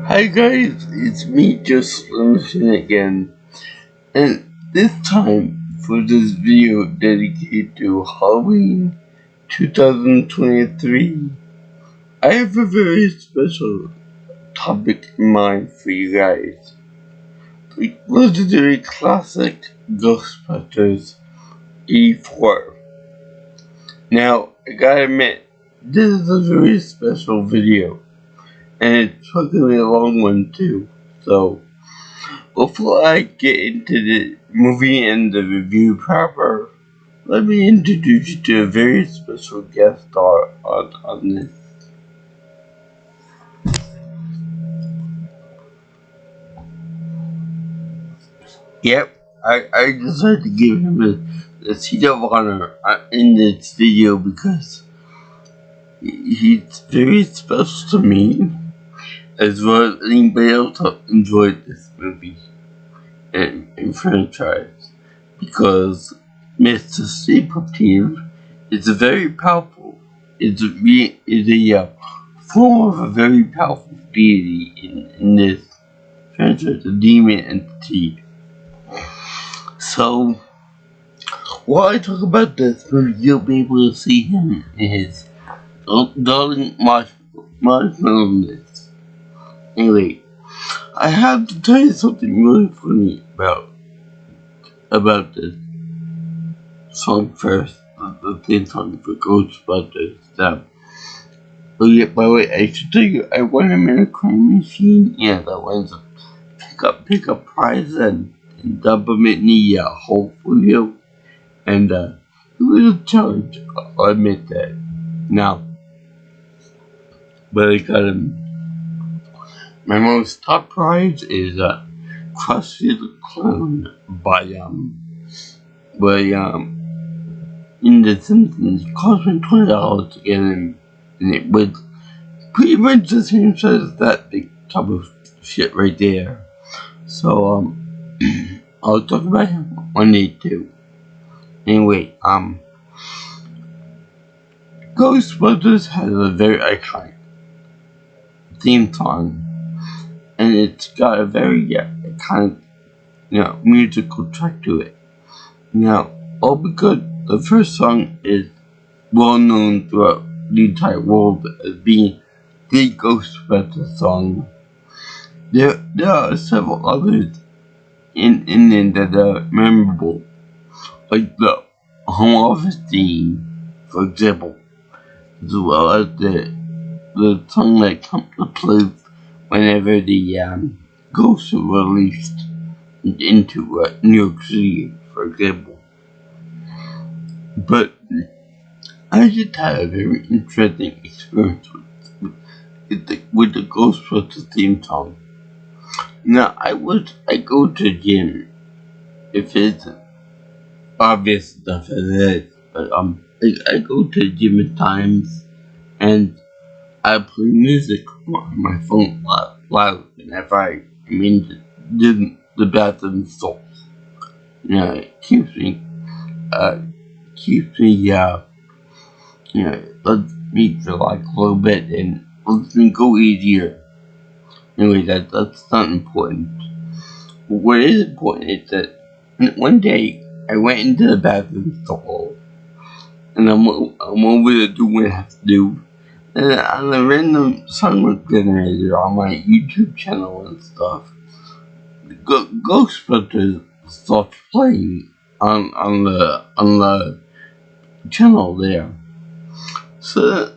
Hi guys, it's me, just Landriscina again, and this time for this video dedicated to Halloween 2023, I have a very special topic in mind for you guys. The legendary classic Ghostbusters E4. Now, I gotta admit, this is a very special video, and it's fucking a long one too, so before I get into the movie and the review proper, let me introduce you to a very special guest star on this. Yep, I decided to give him the seat of honor in this video because he's very special to me, as well as anybody else who enjoyed this movie and franchise, because Mr. Stapleton is a very powerful, is a form of a very powerful deity in this franchise, a demon entity. So, while I talk about this movie, you'll be able to see him in his darling marshmallowness. Anyway, I have to tell you something really funny about this song first, the theme song for Ghostbusters stuff. But yeah, by the way, I should tell you, I won him in a crime machine. Yeah, that one's a pick up prize and dump him in the hole for you. And it was a challenge, I'll admit that. Now, but I got him. My most top prize is Krusty the Clown by in The Simpsons. It cost me $20 to get him, and it was pretty much the same size as that big tub of shit right there. So I'll talk about him one day too. Anyway, Ghostbusters has a very iconic theme song, and it's got a very iconic, musical track to it. Now, all because the first song is well known throughout the entire world as being the Ghostbusters song. There are several others in it that are memorable, like the Home Office theme, for example, as well as the song that comes to play whenever the ghosts are released into New York City, for example. But I just had a very interesting experience with the Ghostbusters theme song. Now, I go to the gym, if it's obvious stuff as it is, but I go to the gym at times, and I play music on my phone loud whenever I'm in the bathroom stalls. It keeps me, lets me relax a little bit and lets me go easier. Anyway, that's not important. But what is important is that one day I went into the bathroom stall, and I'm over there doing what I have to do, and on a random song generator on my YouTube channel and stuff, Ghostbusters starts playing on the channel there. So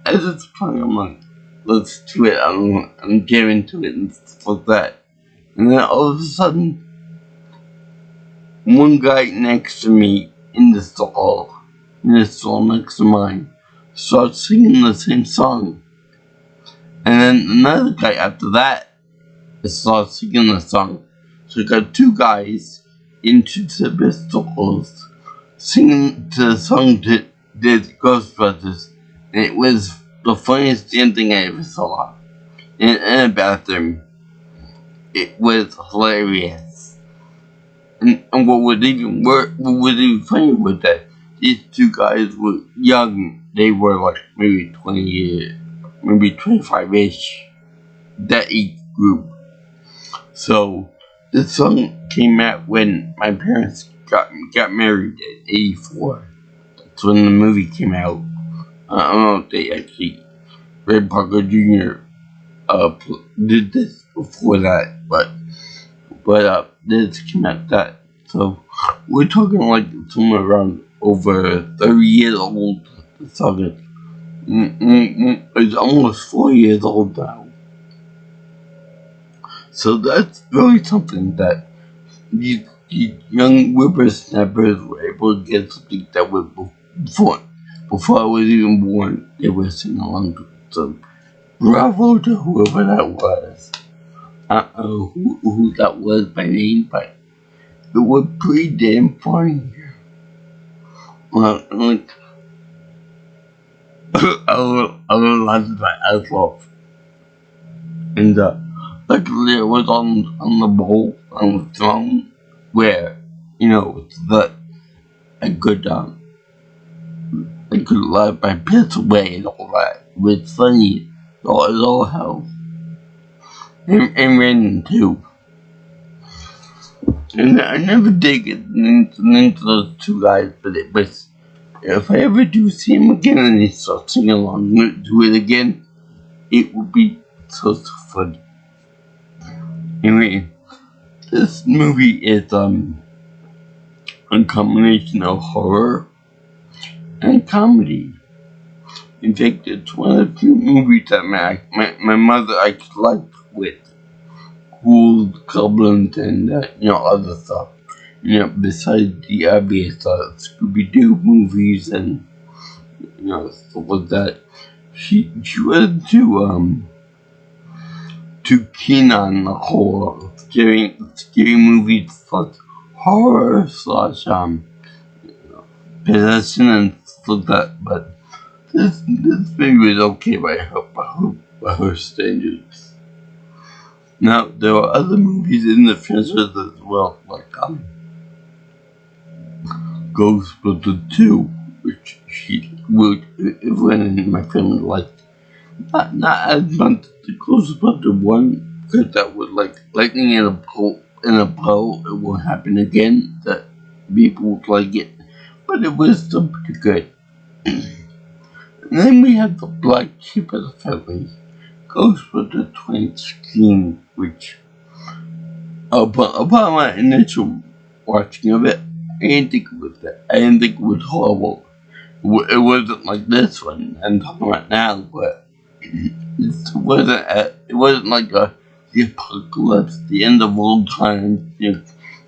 as it's playing, I'm like, let's do it. I'm getting to it and stuff like that. And then all of a sudden, one guy next to me in the stall next to mine, starts singing the same song. And then another guy after that starts singing the song. So I got two guys into the stalls singing to the song that did Ghostbusters. And it was the funniest damn thing I ever saw in a bathroom. It was hilarious. And what was even funny was that these two guys were young. They were like maybe 20 years, maybe 25-ish. That age group. So this song came out when my parents got married at 84. That's when the movie came out. I don't know if they actually Ray Parker Jr. Did this before that, but this came out that. So we're talking like somewhere around over 30 years old. The song is it's almost 4 years old now. So that's really something that these young whippersnappers were able to get something that was before I was even born. They were singing along to it. So bravo to whoever that was. I don't know who that was by name, but it was pretty damn funny. Like I was laughing my ass off, and luckily it was on the bowl on the throne where it's I could let my pits away and all that. It was funny. It was all hell. And random too. And I never did get into those two guys, but it was, if I ever do see him again and they start singing along to it again, it would be so funny. Anyway, this movie is a combination of horror and comedy. In fact, it's one of the few movies that my mother actually liked with ghouls, goblins, and other stuff. Besides the obvious Scooby-Doo movies and stuff like that, she wasn't too keen on the whole scary movies plus horror slash possession and stuff like that. But this movie was okay by her standards. Now there are other movies in the franchise as well, like Ghostbusters 2, which everyone in my family liked. Not as much as the Ghostbusters 1, because that was like lightning in a bowl. It won't happen again. That people would like it, but it was still pretty good. And then we had the black sheep of the family, Ghostbusters 2016, which upon my initial watching of it, I didn't think it was that. I didn't think it was horrible. It wasn't like this one I'm talking about now, but it wasn't like the apocalypse, the end of all time,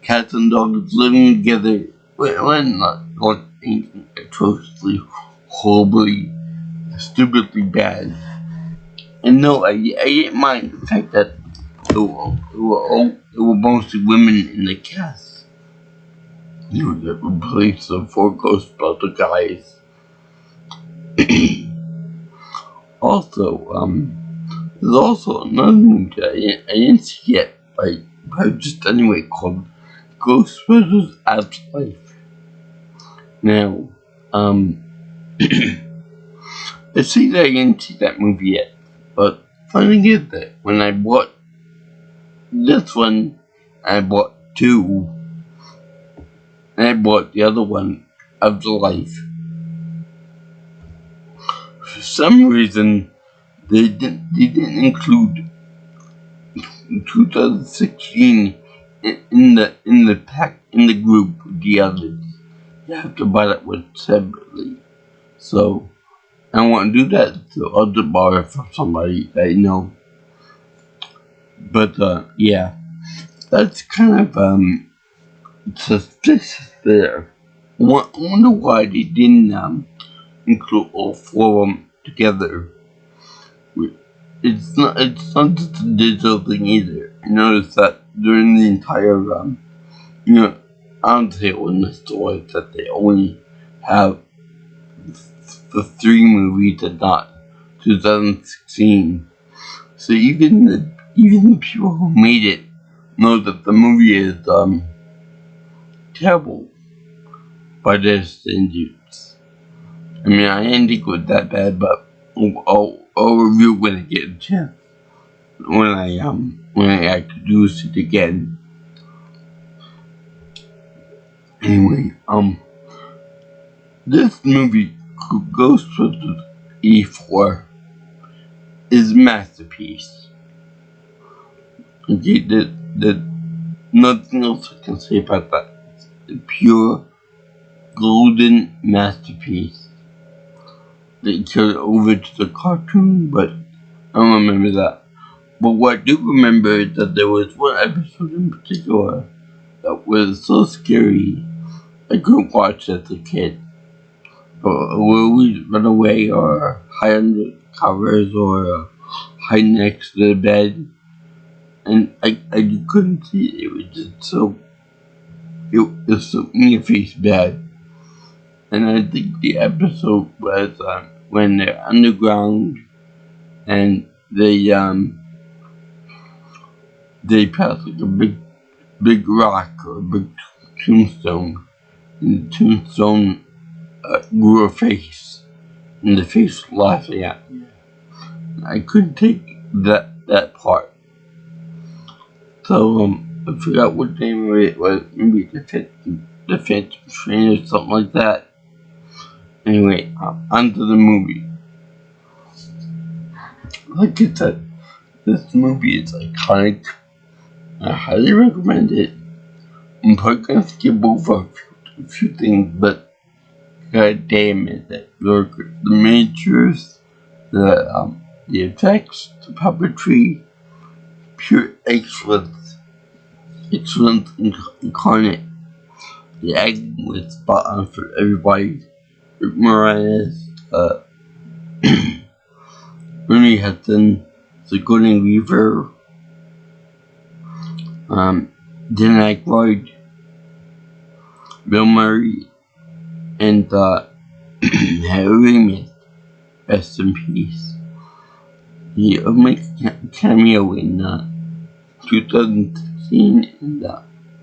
cats and dogs living together. It wasn't like anything atrociously, horribly, stupidly bad. And no, I didn't mind the fact that it were mostly women in the cast. That replaced the 4 Ghostbusters guys. Also, there's also another movie that I didn't see yet, but just anyway, called Ghostbusters Afterlife. Now, I see that I didn't see that movie yet, but funny is that when I bought this one, I bought 2, and I bought the other one, Afterlife. For some reason, they didn't include 2016 in the group with the others. You have to buy that one separately. So I want to do that, so I'll just borrow it from somebody that I know. But yeah, that's kind of suspicious there. I wonder why they didn't include all 4 of them together. It's not just a digital thing either. I noticed that during the entire on sale in the stores that they only have the 3 movies and not 2016. So even the people who made it know that the movie is terrible by their standards. I mean, I didn't think it was that bad, but I'll review when I get a chance. when I could use it again. Anyway, this movie, Ghostbusters E4, is a masterpiece. Okay, the nothing else I can say about that. It's a pure golden masterpiece. They carried over to the cartoon, but I don't remember that. But what I do remember is that there was one episode in particular that was so scary I couldn't watch as a kid. Where we run away or hide under the covers or hide next to the bed. And I couldn't see it. It was just so, it was so in your face bad. And I think the episode was when they're underground and they pass like a big rock or a big tombstone. And the tombstone grew a face. And the face was laughing at me. I couldn't take that part. So I forgot what name it was. Maybe the Phantom Train or something like that. Anyway, onto the movie. Like I said, this movie is iconic. I highly recommend it. I'm probably gonna skip over a few things, but god damn it, that the miniatures, the effects, the puppetry, pure excellence incarnate. The acting was spot on for everybody. Rick Moranis, Ernie Hudson, Sigourney Weaver, Dan Aykroyd, Bill Murray, and Harry Ramis, rest in peace. He made a cameo in 2016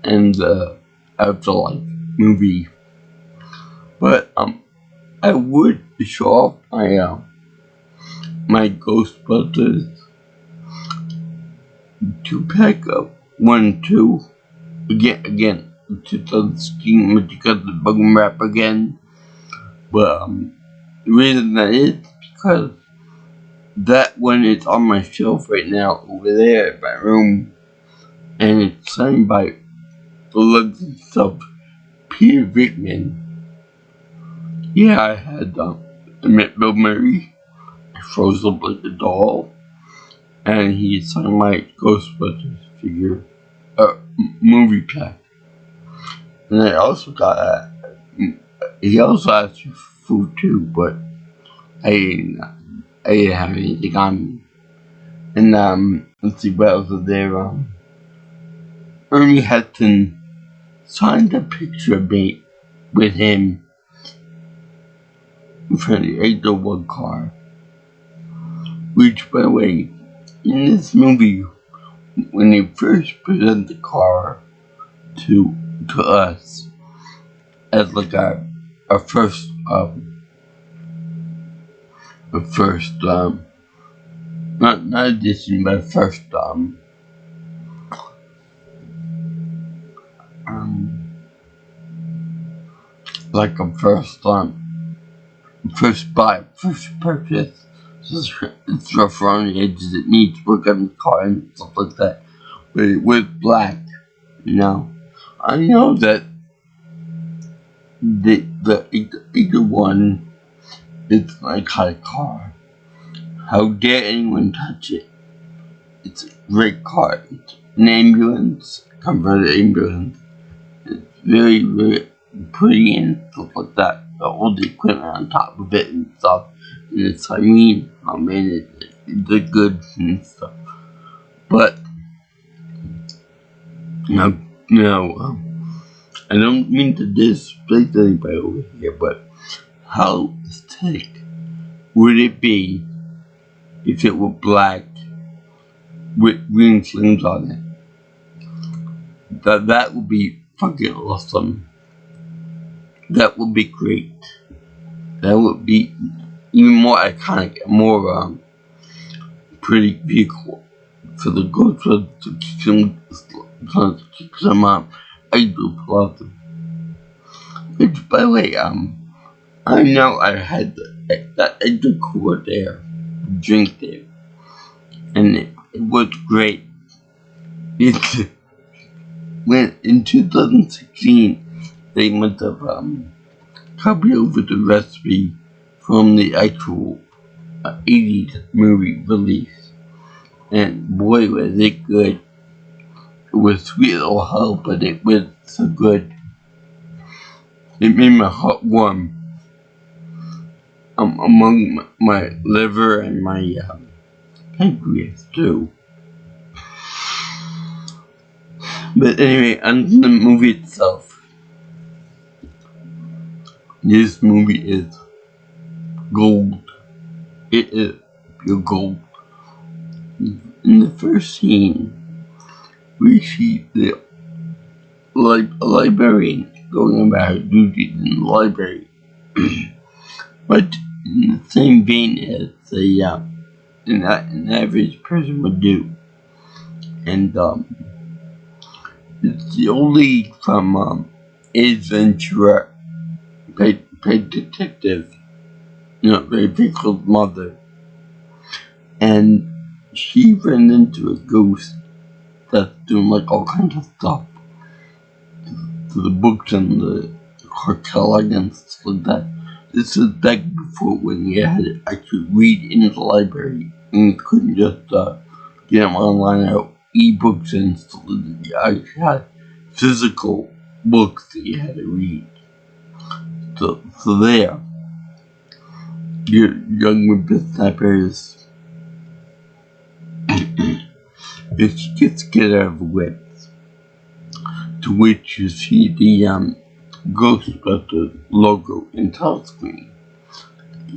and the Afterlife movie. But I would show off my Ghostbusters 2-pack of 1 and 2 again 2016 when you got the bug wrap again. But the reason that is because that one is on my shelf right now over there in my room, and it's signed by the legend of Peter Venkman. Yeah, I had met Bill Murray. I froze up like a doll, and he signed my Ghostbusters figure, movie pack. And I also got he also asked for food too, but I didn't have anything on me. And let's see what else was there. Ernie Hudson signed a picture of me with him in front of the 801 car. Which, by the way, in this movie, when they first present the car to us as like our first not edition, but first like a first purchase. It's rough around the edges. It needs work on the car and stuff like that. But it was black, you know. I know that the either one is an iconic car. How dare anyone touch it? It's a great car. It's an ambulance, converted ambulance. It's very, very pretty and stuff like that. All the equipment on top of it and stuff. And it's, I mean, it's good and stuff. But, no, I don't mean to displace anybody over here, but how sick would it be if it were black with green flames on it? That would be fucking awesome. That would be great. That would be even more iconic and more pretty vehicle for the Ghostbusters to kick some idol plaza. Which, by the way, I know I had that idol cooler there, drink there, and it was great. When in 2016 they must have copied over the recipe from the actual 80s movie release, and boy was it good. It was sweet little hell, but it was so good. It made my heart warm among my liver and my pancreas too. But anyway, on to the movie itself. This movie is gold. It is pure gold. In the first scene, we see the librarian going about her duties in the library. But in the same vein as an average person would do. And it's the old lead from Ace Ventura, paid detective, Ray Pickle's mother. And she ran into a ghost that's doing like all kinds of stuff to the books and the cartel against stuff like that. This is back before when you had to actually read in the library and you couldn't just get them online or e-books and stuff. You actually had physical books that you had to read. So there, your young whippersnappers, if she gets scared out of the wits, to which you see the Ghostbusters logo in touchscreen.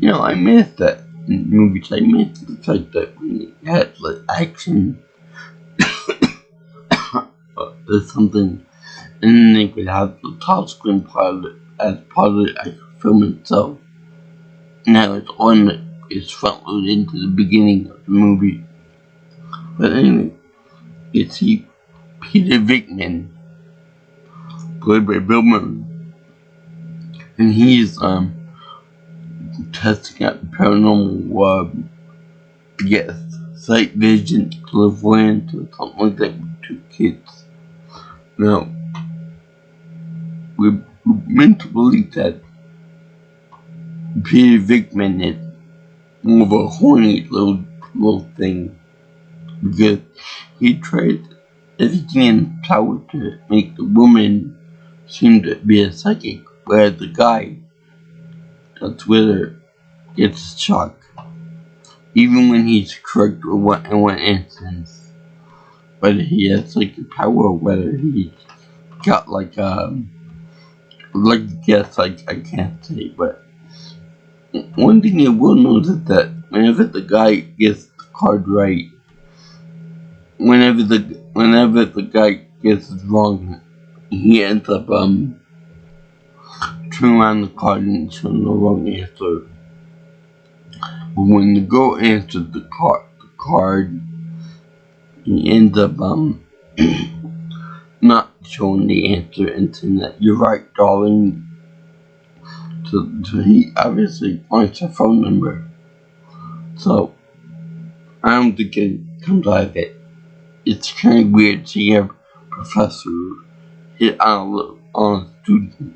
I miss that in movies. I miss the fact that when you had like action or something, and then they could have the touchscreen part of it as part of the actual film itself. Now it's front loaded into the beginning of the movie. But anyway, you see Peter Vickman, played by Bill Murray, and he's testing out paranormal sight vision, clairvoyance, or something like that with 2 kids. Now, we're meant to believe that Peter Vickman is more of a horny little thing, because he tried everything in his power to make the woman seem to be a psychic, whereas the guy that's with her gets shocked, even when he's correct in one instance, whether he has psychic power or whether he's got like guess I can't say, but one thing you will notice is that whenever the guy gets the card right, whenever the guy gets it wrong, he ends up turning around the card and showing the wrong answer. But when the girl answers the card, he ends up not showing the answer and saying that you're right, darling. So he obviously wants her phone number. So I don't think it comes out of it. It's kind of weird to see a professor hit on a student,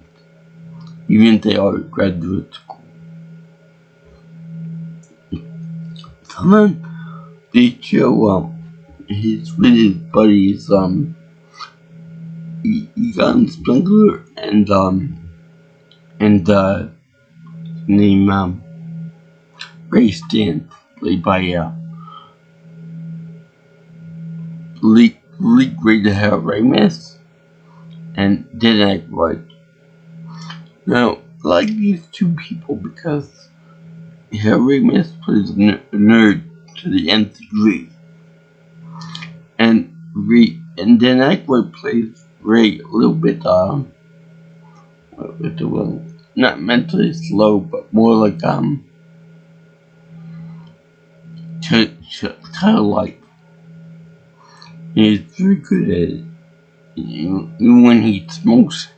even if they are at graduate school. So then they show he's with his buddies, Egon Sprinkler and name Ray Stan, played by Lee Ramis and Dan Aykroyd. Now, I like these 2 people because Ramis plays a nerd to the nth degree, and Dan Aykroyd plays Ray a little bit not mentally slow, but more like childlike. He's very good at it. Even when he smokes,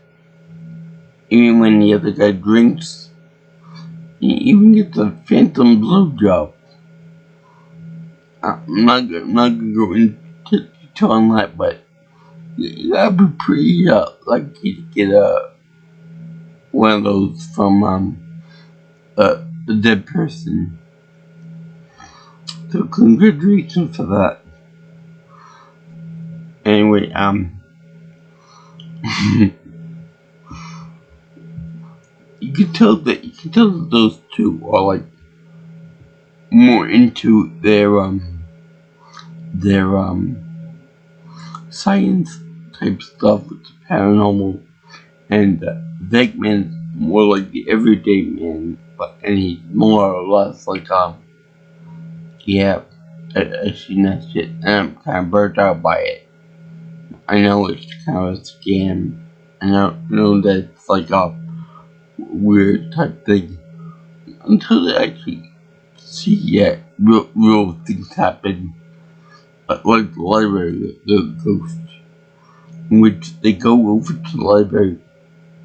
even when the other guy drinks, he even gets a phantom blowjob. I'm not gonna go into detail on that, but you gotta be pretty lucky to get one of those from a dead person. So congratulations for that. Anyway, you can tell that those two are like more into their science type stuff with the paranormal, and Vegman's more like the everyday man, and he's more or less like yeah, I've seen that shit, and I'm kind of burnt out by it. I know it's kind of a scam, and I know that it's like a weird type thing until they actually see real things happen, like the library, the ghost, in which they go over to the library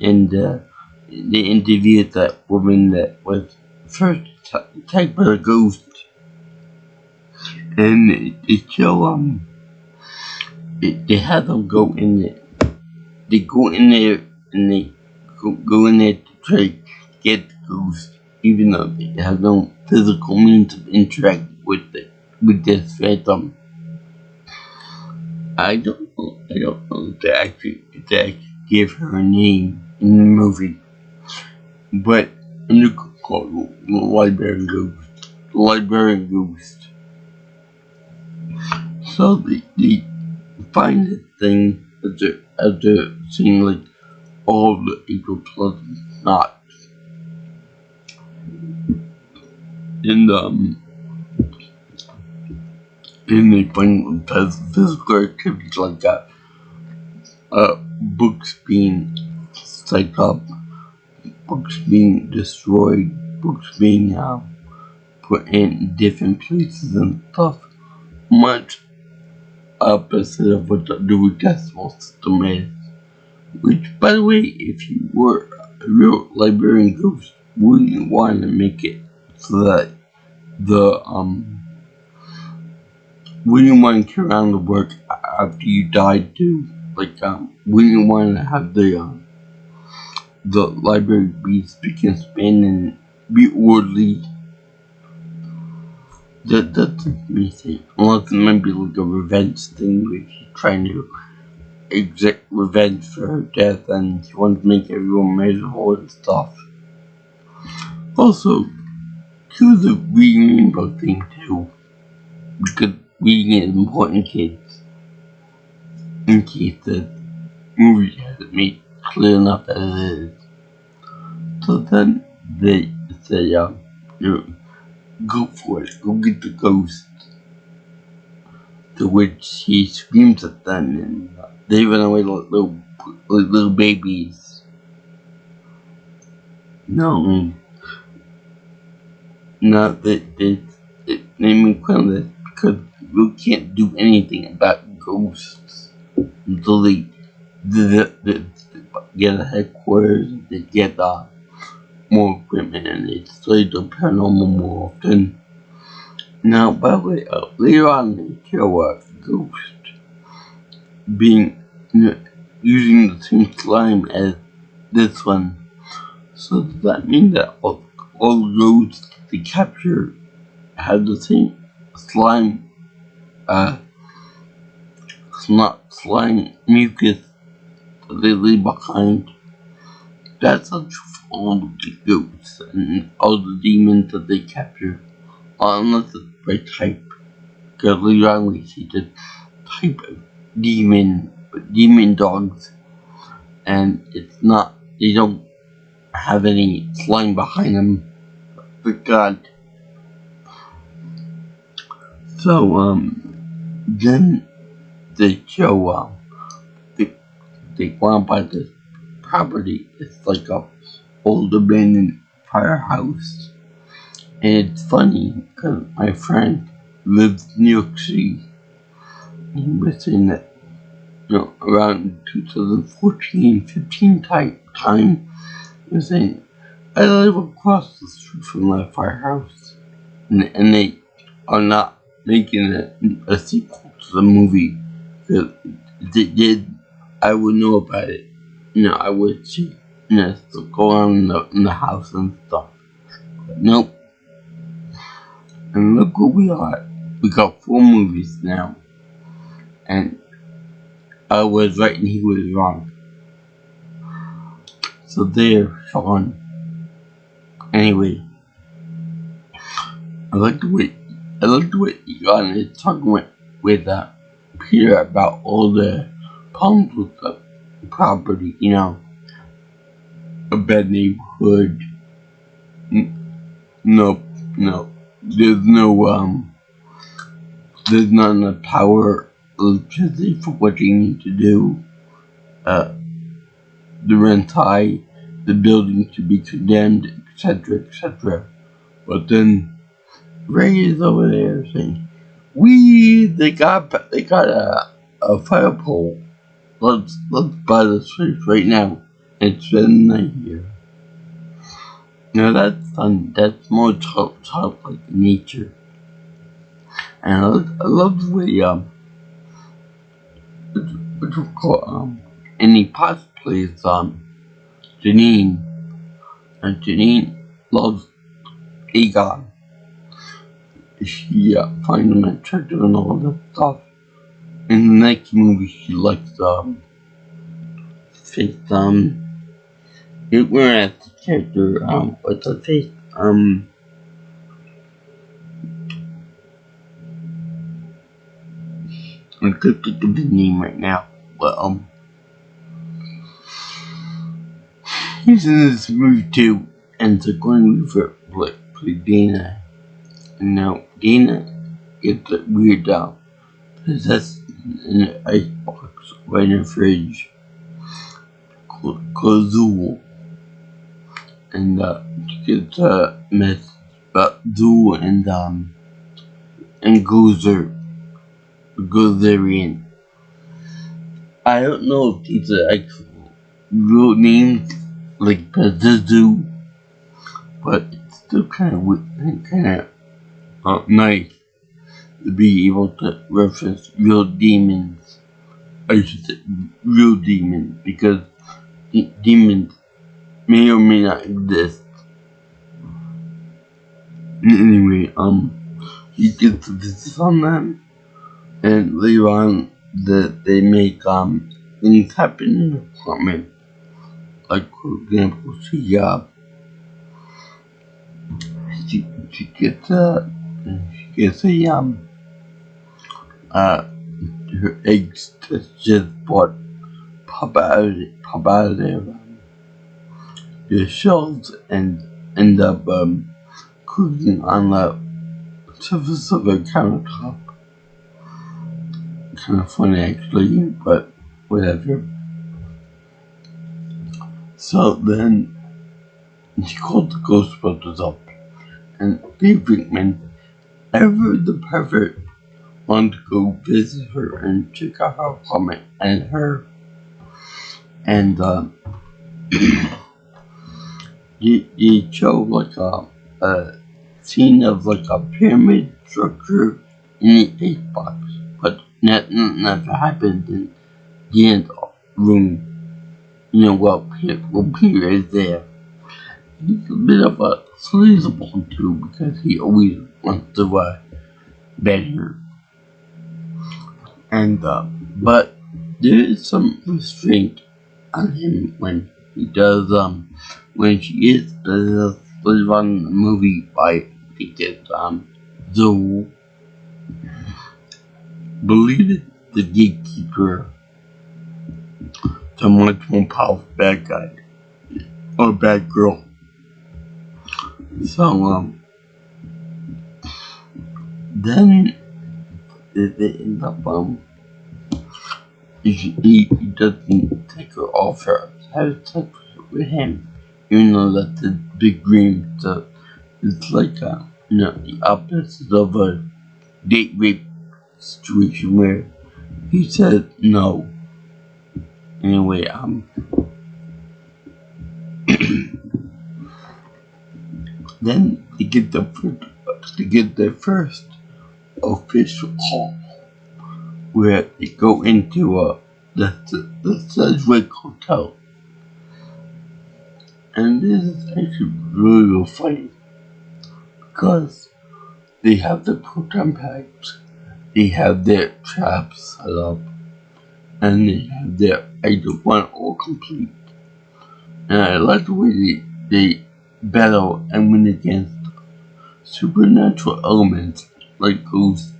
and they interviewed that woman that was first attacked by a ghost, and they show they have them go in there. They go in there and they go in there to try to get the ghost, even though they have no physical means of interacting with this phantom. I don't know if they actually give her a name in the movie, but you could call it the librarian ghost. The librarian ghost. So they find this thing as they're seeing like all the April Pleasant knots. And they find physical activities like that. Books being psyched up, books being destroyed, books being put in different places and stuff. Much opposite of what the new decimal system is. Which, by the way, if you were a real librarian ghost, wouldn't you want to make it so that wouldn't you want to carry on the work after you died too? Like, wouldn't you want to have the library be speak and span and be orderly? That's me saying. Unless it might be like a revenge thing where she's trying to exact revenge for her death and she wants to make everyone miserable and stuff. Also, to the reading rainbow thing too, because reading is important, kids, in case the movie hasn't made clear enough as it is. So then they say, go for it, go get the ghost. To which he screams at them and they run away like little babies. No, not that they make fun of this because you can't do anything about ghosts until they get a headquarters, they get more equipment, and they study the paranormal more often. Now, by the way, later on they show a ghost being using the same slime as this one. So does that mean that all ghosts they capture have the same slime, not slime mucus that they leave behind? That's not true for all of the ghosts and all the demons that they capture, unless it's by type. Because later on we see the type of demon dogs, and it's not, they don't have any slime behind them. Thank God. So, then they show, they want to buy this property. It's like a old abandoned firehouse. And it's funny, because my friend lives in New York City, he was saying that, around 2014-15 time, he was saying, I live across the street from my firehouse, and they are not making a sequel to the movie. If they did, I would know about it. I would see, still go on in the house and stuff. But nope. And look what we are. We got 4 movies now. And I was right and he was wrong. So there, Sean. Anyway, I like the way Egon is talking with Peter about all the problems with the property, a bad neighborhood. No, there's not enough power, electricity for what they need to do. The rent high, the building to be condemned, etc., etc. But then Ray is over there saying, they got a fire pole. Let's buy this place right now and spend the night here. Now that's fun. That's more childlike nature. And I love the way what you call Annie Potts plays Janine, and Janine loves Egon. She finds him attractive and all that stuff. In the next movie, she likes face we're at the character what's her face I could think of the name right now, but he's in this movie too, and it's going to play Dana. And now Dana gets a weird possessed in an icebox right in her fridge called Zool, and she gets a mess about Zool and Gozerian. I don't know if these are actual real names like Pazuzu, but it's still kind of nice to be able to reference real demons. I should say real demons, because demons may or may not exist. Anyway, he gets this on them, and later on they make things happen in the apartment. Like, for example, she gets her eggs just pop out of their shells and end up cooking on the surface of a countertop. Kind of funny actually, but whatever. So then she called the Ghostbusters up, and Dave Brinkman, ever the pervert, wanted to go visit her and check out her apartment and they show like a scene of like a pyramid structure in the icebox, but never happened in the end room. While Peter is there. He's a bit of a sleazeball too, because he always wants to bed her. And but there is some restraint on him when he does when she is live on the movie by Zoe. Believe it, the gatekeeper, a much more powerful bad guy or bad girl. So then they end up he doesn't take her off her, have sex with him, even though that's a big dream. So it's like the opposite of a date rape situation where He said no. Anyway, then they get their first official call, where they go into the Sedgwick Hotel. And this is actually really funny, because they have the proton packs, they have their traps set up, and they have their either one or complete. And I like the way they battle and win against supernatural elements like ghosts,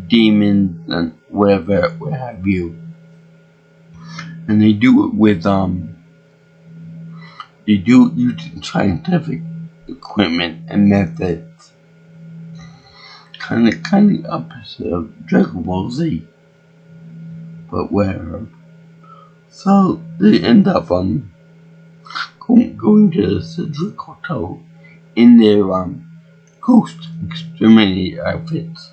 demons, and whatever, what have you. And they do it with they do it using scientific equipment and methods. Kind of opposite of Dragon Ball Z, but whatever. So they end up going to the Sedgwick Hotel in their ghost exterminator outfits.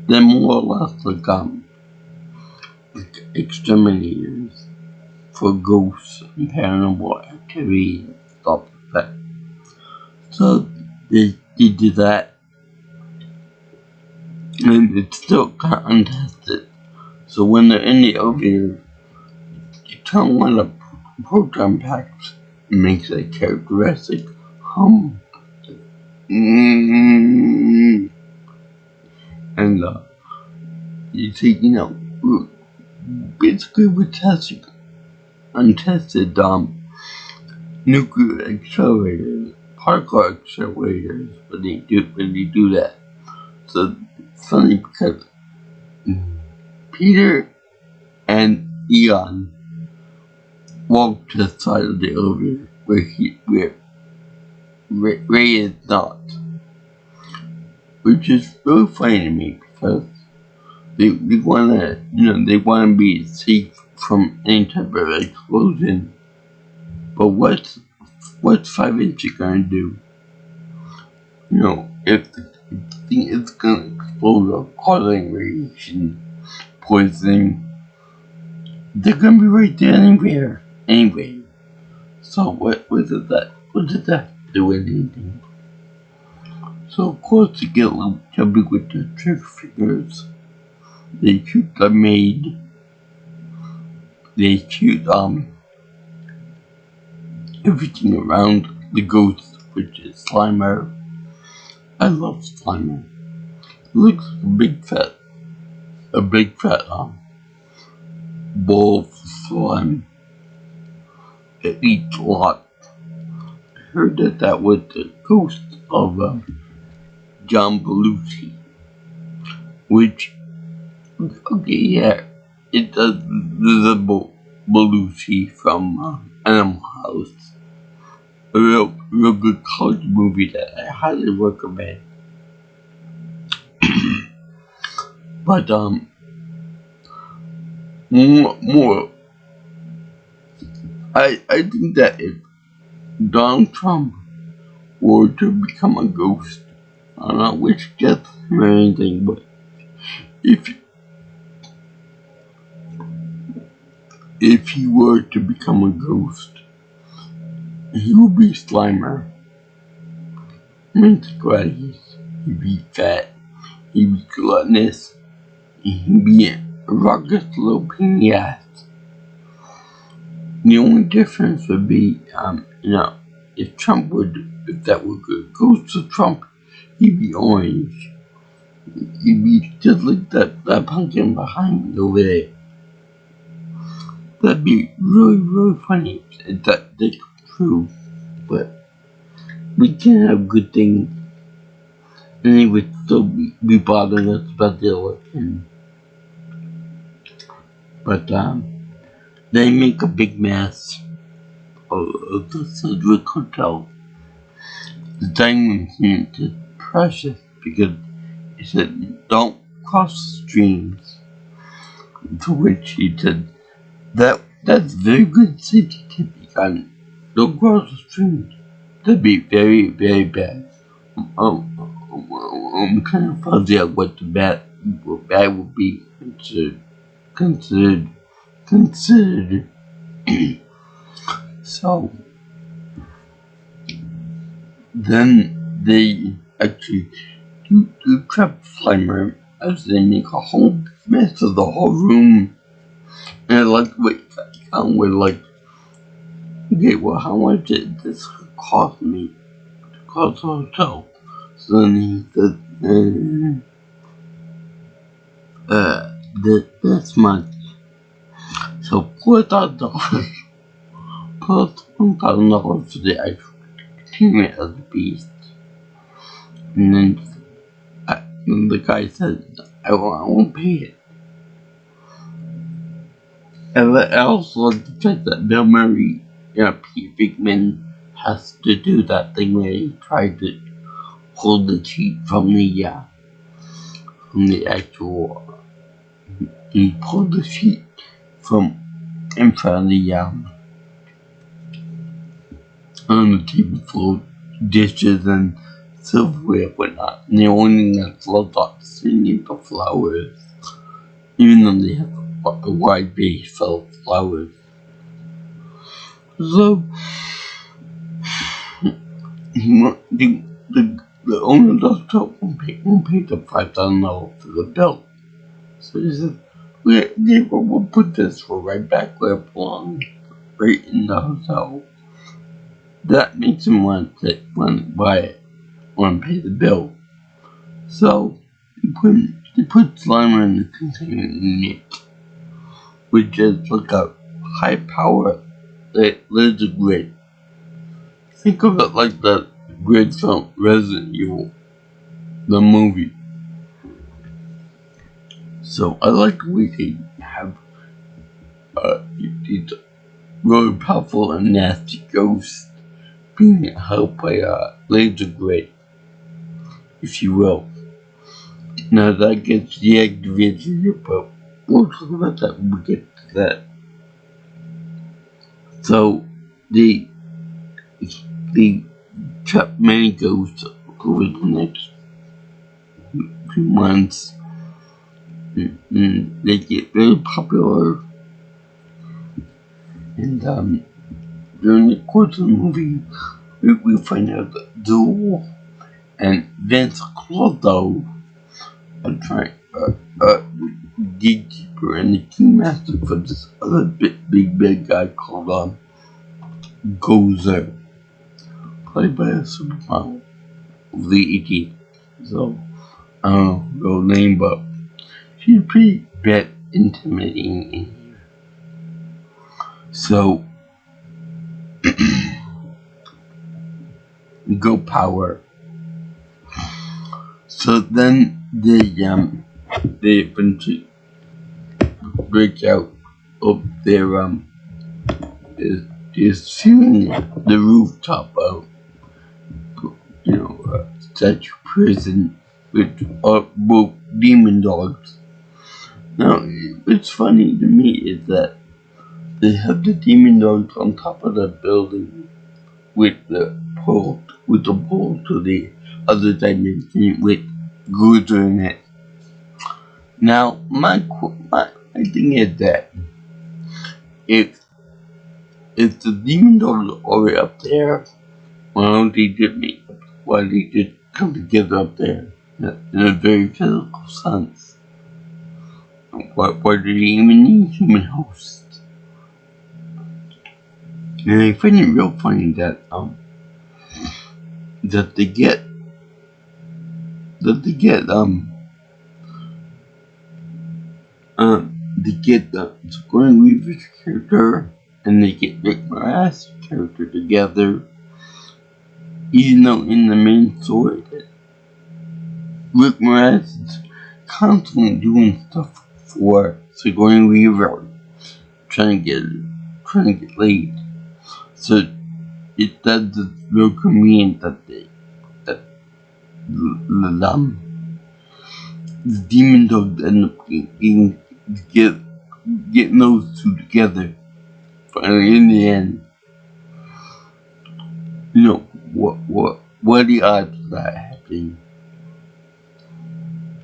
They're more or less like exterminators for ghosts and paranormal activity and stuff like that. So they did that, and it's still kind of untested. So when they're in the elevator, you turn one of the proton packs and makes a characteristic hum. And you see, basically we're testing untested nuclear accelerators, particle accelerators, when they do that. So it's funny because Peter and Eon walk to the side of the elevator where Ray is not, which is really funny to me because they wanna be safe from any type of explosion. But what's 5-inch gonna do? If the thing is gonna explode or causing radiation poisoning, they're gonna be right there anyway. So what did that do with anything? So of course to get a little chubby with the trigger fingers, they shoot the maid. They shoot everything around the ghost, which is Slimer. I love Slimer. He looks like a big fat ball of slime. It eats a lot. I heard that was the ghost of John Belushi, which, okay, yeah, it does resemble Belushi from Animal House, a real good college movie that I highly recommend. But more, I think that if Donald Trump were to become a ghost, I don't know which gets him or anything, but if he were to become a ghost, he would be Slimer. I mean, he'd be fat, he'd be gluttonous, he'd be a rugged little pain in the ass. The only difference would be, if that were good ghost of Trump, he'd be orange. He'd be just like that pumpkin behind me over there. That'd be really, really funny if that did come true. But we can't have good things, and they would still be bothering us about the election. But they make a big mess of the Sedgwick Hotel. The dining room is precious because he said, "Don't cross the streams." To which he said, "That's very good safety tip, don't cross the streams. That'd be very, very bad." I'm kind of fuzzy on what bad would be considered. considered considered. So then they actually do trap Slimer as they make a whole mess of the whole room. And I like wait with like, okay, well, how much did this cost me? Cost the hotel. So then he said, this much. So $4,000 plus $1,000 for the actual entertainment of the beast. And then the guy said, I won't pay it. And I also like the fact that Bill Murray, Pete Bigman, has to do that thing where he tried to hold the sheet from the actual. He pulled the sheet from in front of the table full of dishes and silverware and whatnot. And the only thing that's left off is singing the flowers, even though they have a wide base full of flowers. So the owner of the hotel won't pay the $5,000 for the bill. So he said, we'll put this right back where it belongs, right in the hotel. That makes him want to buy it, want to pay the bill. So they put Slimer in the containment unit, which is like a high power laser grid. Think of it like the grid from Resident Evil, the movie. So I like the way they have these really powerful and nasty ghosts being held by a laser grid, if you will. Now that gets deactivated here, but we'll talk about that when we get to that. So they trap many ghosts over the next few months. They get very popular, and during the course of the movie, we find out that Duel and Vince Clotho are trying gatekeeper and the keymaster for this other big bad guy called Gozer, played by a supermodel of the 80s. So I don't know her name, but she's pretty bad intimidating in here. So go power. So then they eventually break out of their is filling the rooftop of such prison with both demon dogs. Now what's funny to me is that they have the demon dogs on top of the building with the pole to the other dimension with Gruder in it. Now my thing is that if the demon dogs are already up there, why don't they just come together up there in a very physical sense? Why do they even need human hosts? And I find it real funny that they get the Sigourney Weaver's character and they get Rick Moranis' character together, even though in the main story that Rick Moranis is constantly doing stuff for Sigourney Weaver, trying to get laid. So that's real convenient that the demon dogs end up getting those two together. Finally, in the end, what are the odds of that happening?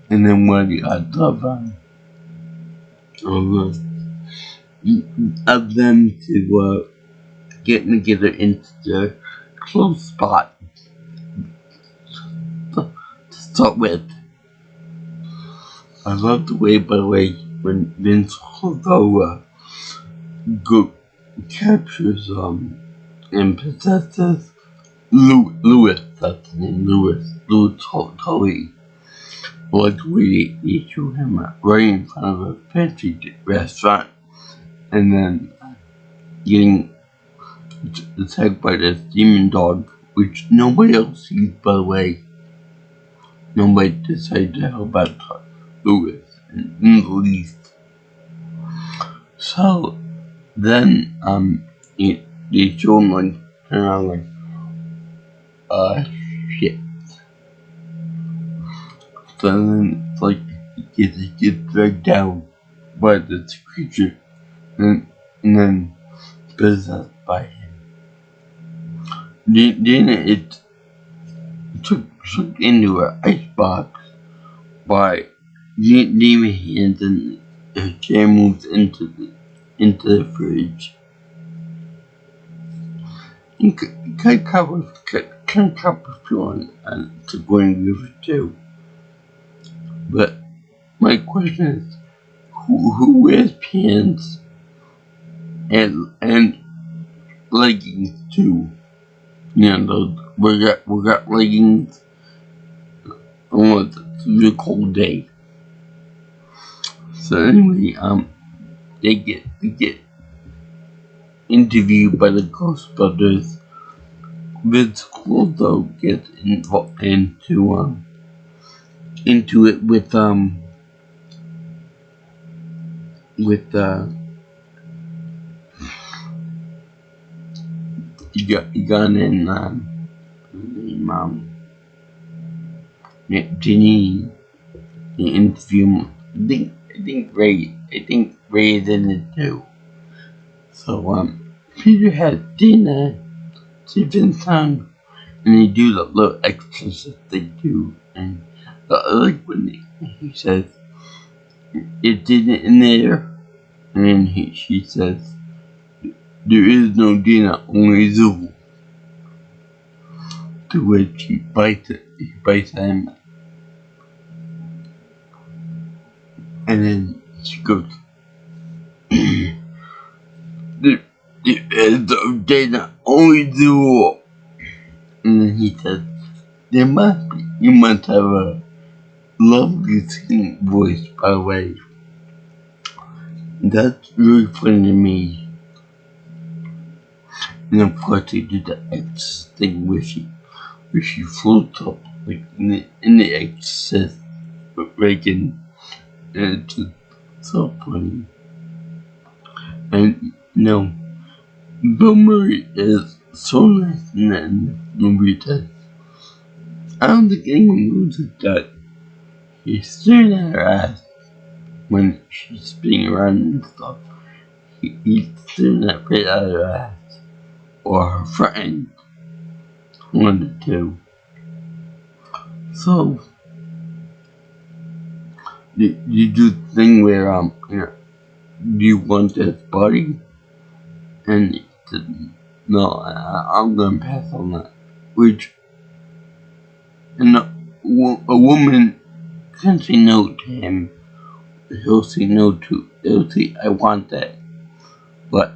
And then what are the odds of of, of them to get together into the close spot to start with. I love the way, by the way, when Vince Clortho captures and possesses Lewis, that's the name, Lewis Tully. Like the way they show him right in front of a fancy restaurant, and then getting attacked by this demon dog, which nobody else sees, by the way. Nobody decided to help out Lewis in the least. So then they show him like turn around like shit. So then it's like he gets dragged down by this creature and then possessed by him. Then it took into an icebox by demon hands, and the chair moves into the fridge. And kind of covers feeling to going river too. But my question is, who wears pants and leggings too? You know, we got leggings on the cold day. So anyway, they get interviewed by the Ghostbusters. Vince Clortho gets involved into it with he got in Janine. They interview him. I think Ray is in it too. So Peter has dinner, Stephen's tongue, and they do the little extras that they do. And I like when he says, "It didn't in there," and then she says, "There is no dinner, only Zool." To which he bites him, and then she goes, "There is no dinner, only Zool." And then he says, "You must have a lovely singing voice, by the way." That's really funny to me. And of course they did the X thing where she floats up like in the Exorcist with Reagan, and it's just so funny. And Bill Murray is so nice in that movie that I don't think anyone knows that he's staring at her ass when she's spinning around and stuff. He's staring right at her ass. Or her friend. One of the two. So you do the thing where do you want this body? And he said, "No, I'm gonna pass on that." Which a woman can say no to him. He'll say no to. He'll say, "I want that." But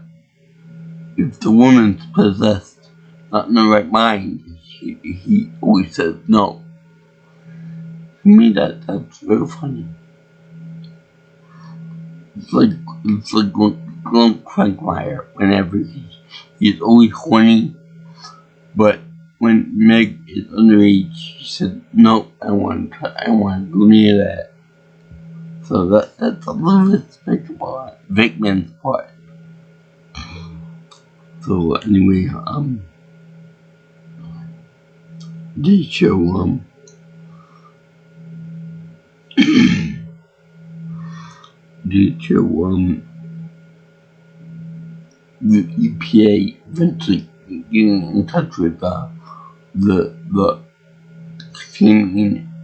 if the woman's possessed, not in the right mind, he always says no. To me, that's very funny. It's like Glenn Quagmire whenever he's always horny, but when Meg is underage, she said, "No, I want to go near that." So that's a little bit despicable on Vickman's part. So anyway, they show the EPA eventually getting in touch with the team,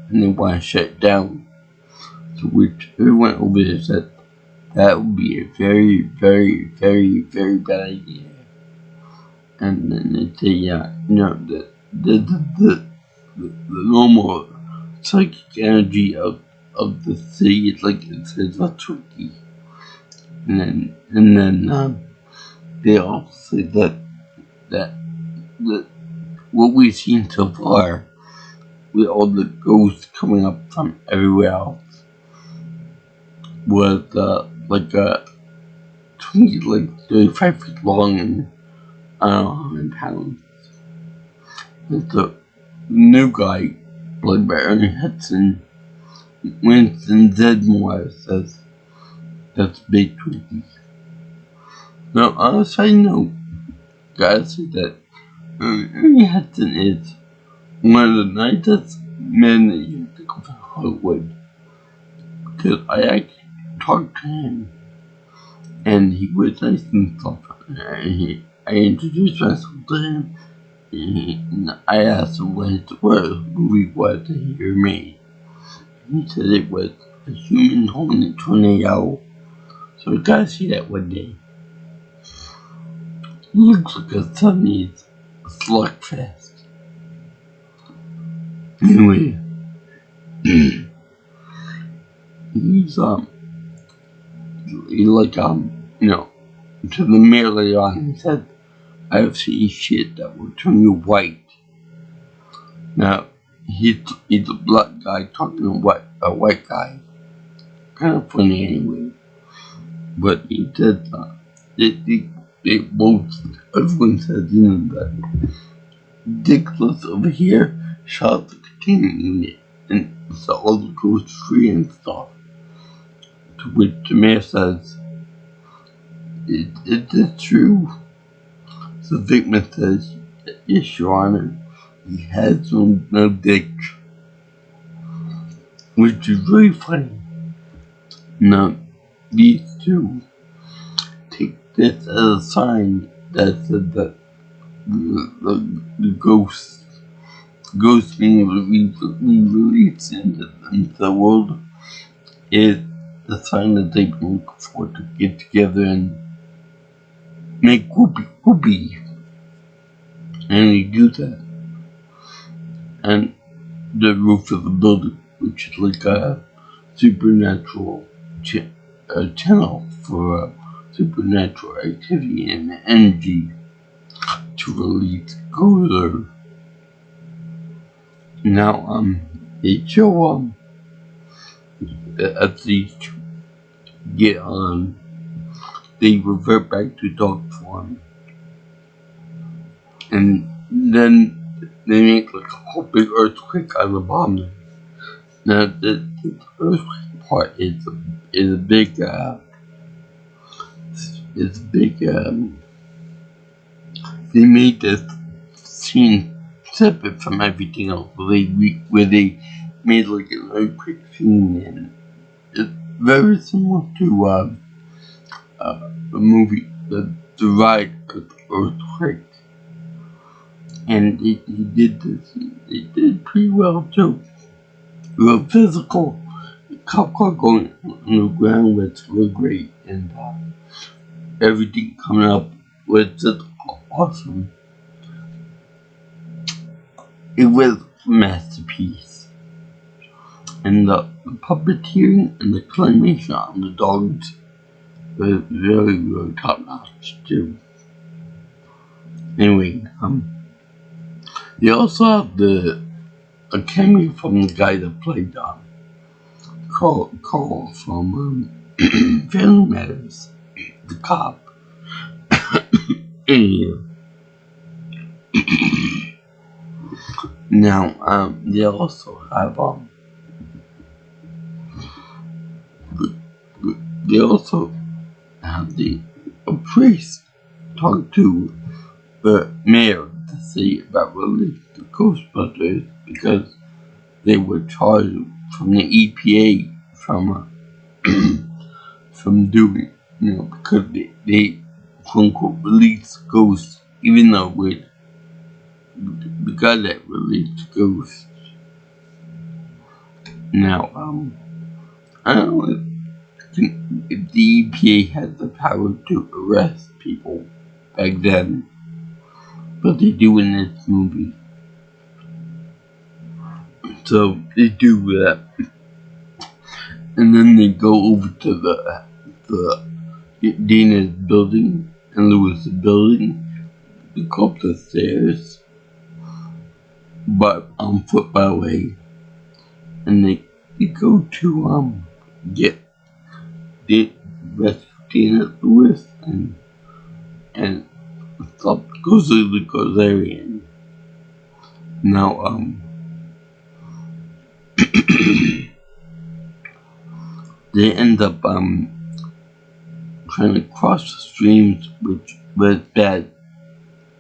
and they want to shut it down. To which everyone over there said, that would be a very, very, very, very bad idea. And then it's the normal psychic energy of the city. It's like it's tricky. And then they also say that what we've seen so far, with all the ghosts coming up from everywhere else, was like 35 feet long and I don't know how many pounds. And the new guy, played by Ernie Hudson, Winston Zedmore, says that's big Twinkies. Now, on a side note, gotta say that Ernie Hudson is one of the nicest men that you can think of in Hollywood. Because I actually talked to him, and he was nice and stuff. I introduced myself to him, and I asked him what his movie was that he made. He said it was A Human Home in a Tornado. So we gotta see that one day. It looks like a 70s slugfest. Anyway, he's to the mayor later on, he said, I've seen shit that will turn you white. Now, he's a black guy talking to a white guy. Kind of funny anyway. But he said, everyone says, that Dickless over here shot the containment unit and saw all the ghosts free and stuff. To which the mayor says, is this true? So the victim says, yes, Your Honor, he has no dick. Which is really funny. Now, these two take this as a sign that said that the ghosts being released into the world is the sign that they can look forward to get together and make whoopee. And we do that. And the roof of the building, which is like a supernatural channel for supernatural activity and energy to release gozer. Now, they show as these get on, they revert back to dog form, and then they make like a whole big earthquake on the bottom. Now, the earthquake part is a big they made this scene separate from everything else, where they made like an earthquake scene, and it's very similar to the movie, the ride Earthquake. And he did this, he did pretty well too. Real physical, the cop car going on the ground was real great, and everything coming up was just awesome. It was a masterpiece. And the puppeteering and the claymation on the dogs was very, very top notch too. Anyway, they also have a cameo from the guy that played Carl from Family Matters, the cop. Anyway. Now, they also have a priest talk to the mayor to see about releasing the Ghostbusters because they were charged from the EPA from doing, because they quote unquote released ghosts, even though because that released ghosts. Now, I don't know if the EPA had the power to arrest people back then, but they do in this movie. So they do that, and then they go over to the Dana's building and Louis' building. They go up the stairs, but on foot, by the way, and they go to get the rescue Dana Louis and stop goes to the Gozerian. Now they end up trying to cross the streams, which was bad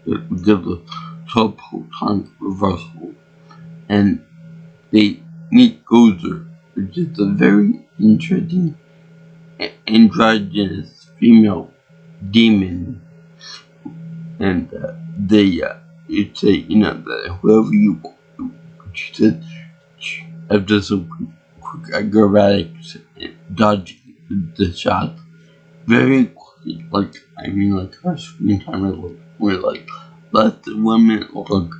because of 12 proton reversal, and they meet Gozer, which is a very interesting androgynous female demon, and they say, that whoever you want, she said, after some quick acrobatics, dodging the shot, very quick, like her screen time were like less than 1 minute long,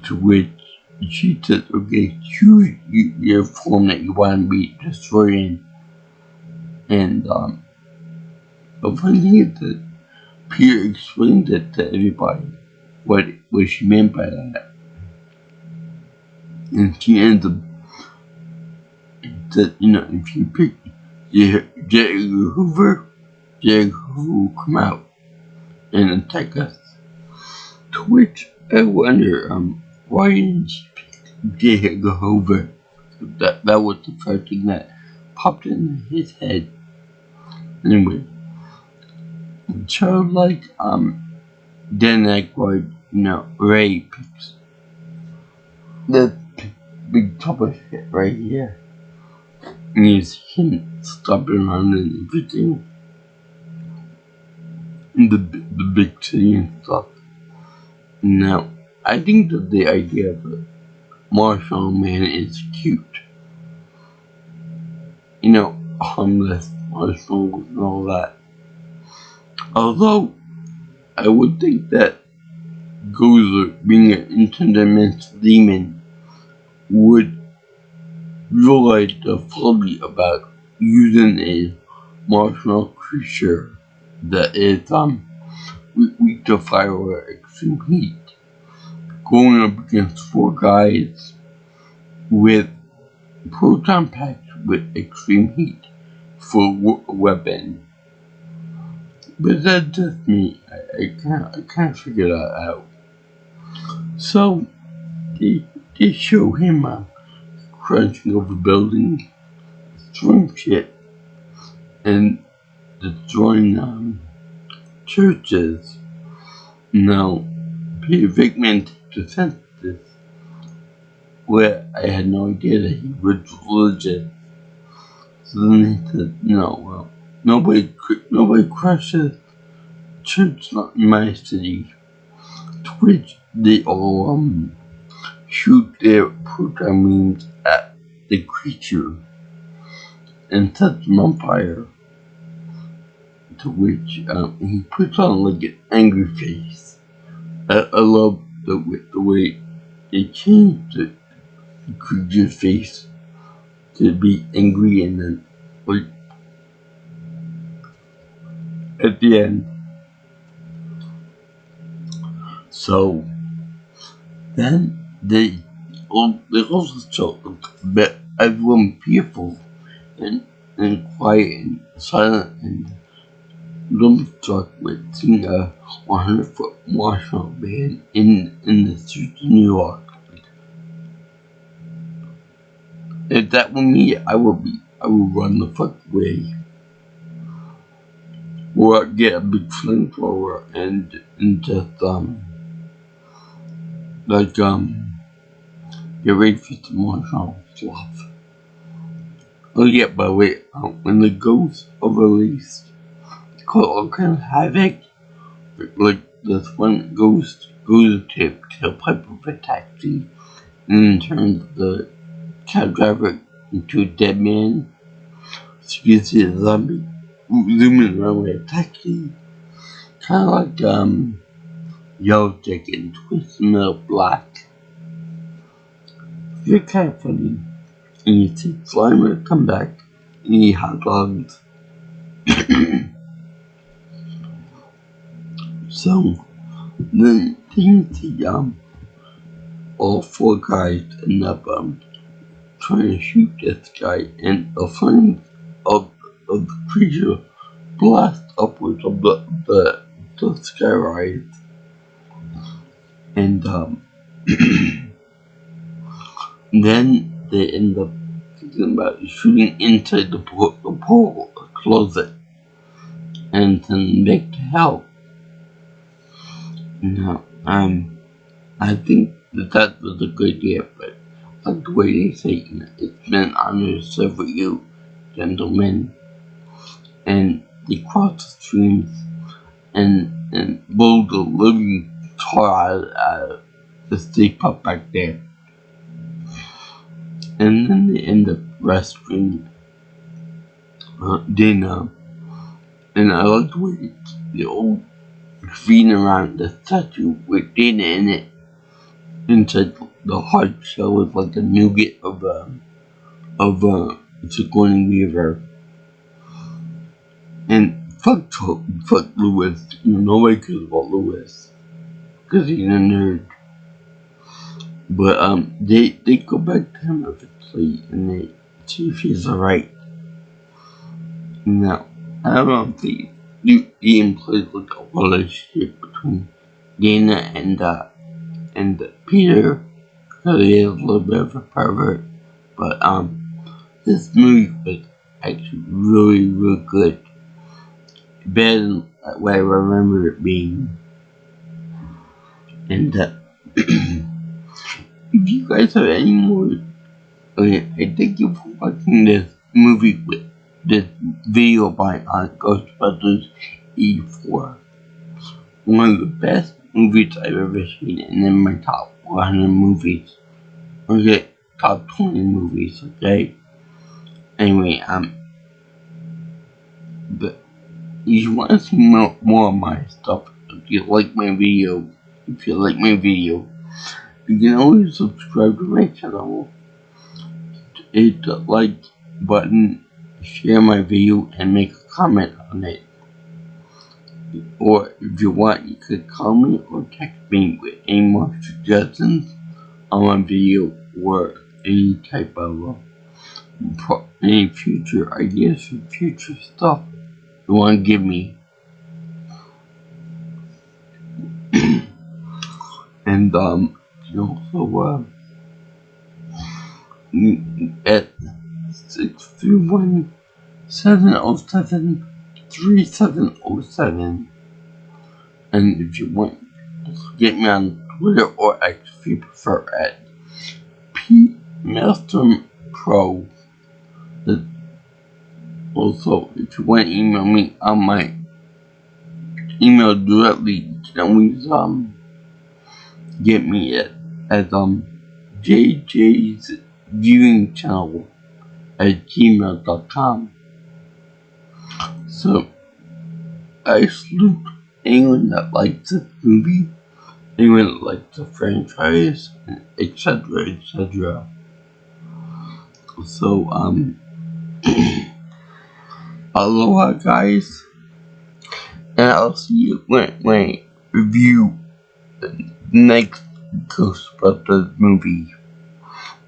to which she said, okay, choose your form that you want to be destroyed in. And the funny thing is that Peter explained it to everybody, what she meant by that. And she ends up that, if you pick J. Hoover will come out and attack us. To which I wonder, why didn't she pick J. Hoover? That was the first thing that popped into his head. Anyway, so like Dan Aykroyd, Ray picks the big top of shit right here. And he's him stopping around and everything. In the big city and stuff. Now, I think that the idea of a Marshmallow Man is cute. Harmless marshmallows and all that. Although, I would think that Gozer, being an interdimensional demon, would realize the folly about using a marshmallow creature that is weak to fire or extreme heat, going up against 4 guys with proton packs with extreme heat for a weapon. But that's just me. I can't figure that out. So they show him crunching over buildings, throwing shit, and destroying churches. Now, Peter Vickman takes offense to this, where I had no idea that he was religious. So then he said, no, well, nobody crushes church, not in my city. To which they all shoot their proton beams at the creature and set them on fire. To which he puts on like an angry face. I love the way they changed the creature's face to be angry, and then like at the end. So then they also show that everyone fearful and quiet and silent and dumbstruck with seeing a 100-foot Marshmallow Man in the streets of New York. If that were me, I would run the fuck away. Or get a big flamethrower and just get ready for some marshmallow fluff. Oh yeah, by the way, when the ghosts are released, they cause all kind of havoc. Like this one ghost goes to pipe of a taxi and then turns the cab driver into a dead man. So you can see the zombie zooming around with a taxi. Kind of like Yellow Jacket and Twisted Metal Black. They're kind of funny. And you see Slimer come back and eat hot dogs. So then you see all four guys end up trying to shoot this guy, and the flames of the creature blast upwards of the skyrise. And then they end up thinking about shooting inside the pool closet and then make to help. Now, I think that was a good idea, but like the way they say, it's been an honor to serve with you, gentlemen. And they cross the streams and blow the living tar out of the stay up back there. And then they end up rescuing Dana. And I like the way the old green around the statue with Dana in it. Inside the hard shell with like a nougat of Sigourney Weaver. And fuck Lewis. Nobody cares about Lewis because he's a nerd. But they go back to him eventually and they see if he's alright. Now, I don't know if the implies like a relationship between Dana and Peter, because he is a little bit of a pervert. But this movie was actually really, really good. Better than what I remember it being. And if you guys have any more, I thank you for watching this movie with this video by Ghostbusters E4. One of the best movies I've ever seen, and in my top 100 movies. Okay, top 20 movies, okay? Anyway, but if you want to see more of my stuff, if you like my video, you can always subscribe to my channel, hit the like button, share my video, and make a comment on it. Or if you want, you could call me or text me with any more suggestions on my video or any type of any future ideas for future stuff you want to give me. And also at 631-707-3707. And if you want, get me on Twitter or X if you prefer at PMaelstrom_Pro. Also, if you want to email me on my email directly, you can always get me at JJ's viewing channel at gmail.com. So I salute anyone that likes this movie, anyone that likes the franchise, etc., etc. So aloha guys, and I'll see you when I review the next Ghostbusters movie,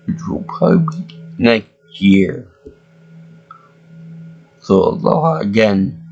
which will probably be next year. So aloha again.